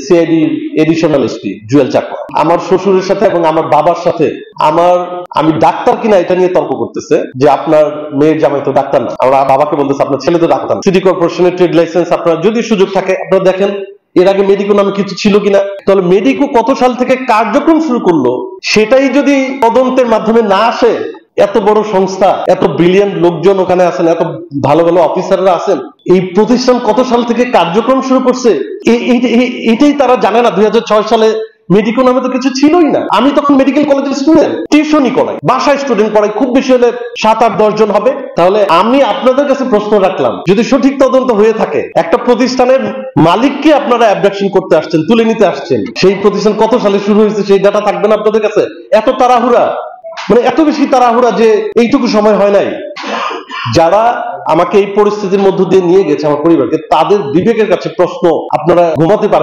CID additional SP Jewel Chakma আমার শ্বশুরের সাথে এবং আমার বাবার সাথে আমি ডাক্তার কিনা এটা নিয়ে তর্ক করতেছে যে আপনার মেয়ের জামাই তো ডাক্তার না। আমরা বাবাকে বলতেছে আপনার ছেলে তো ডাক্তার না। সিটি কর্পোরেশনের ট্রেড লাইসেন্স আপনার যদি সুযোগ থাকে আপনারা দেখেন এর আগে মেডিকো নামে কিছু ছিল কিনা। তাহলে মেডিকো কত সাল থেকে কার্যক্রম শুরু করলো সেটাই যদি তদন্তের মাধ্যমে না আসে, এত বড় সংস্থা, এত ব্রিলিয়ান্ট লোকজন ওখানে আছেন, এত ভালো ভালো অফিসাররা আছেন, এই প্রতিষ্ঠান কত সাল থেকে কার্যক্রম শুরু করছে এটাই তারা জানে না। 2006 সালে মেডিকো নামে তো কিছু ছিলই না। আমি তখন মেডিকেল কলেজের স্টুডেন্ট, টিউশনই করাই, বাসায় স্টুডেন্ট পড়াই, খুব বেশি হলে 7-8-10 জন হবে। তাহলে আমি আপনাদের কাছে প্রশ্ন রাখলাম, যদি সঠিক তদন্ত হয়ে থাকে, একটা প্রতিষ্ঠানের মালিককে আপনারা অ্যাবডাকশন করতে আসছেন, তুলে নিতে আসছেন, সেই প্রতিষ্ঠান কত সালে শুরু হয়েছে সেই ডাটা থাকবে না আপনাদের কাছে? এত তাড়াহুড়া, মানে এত বেশি তাড়াহুড়া যে এইটুকু সময় হয় নাই। যারা আমাকে এই পরিস্থিতির মধ্য দিয়ে নিয়ে গেছে আমার পরিবারকে, তাদের বিবেকের কাছে প্রশ্ন আপনারা ঘুমাতে পারেন।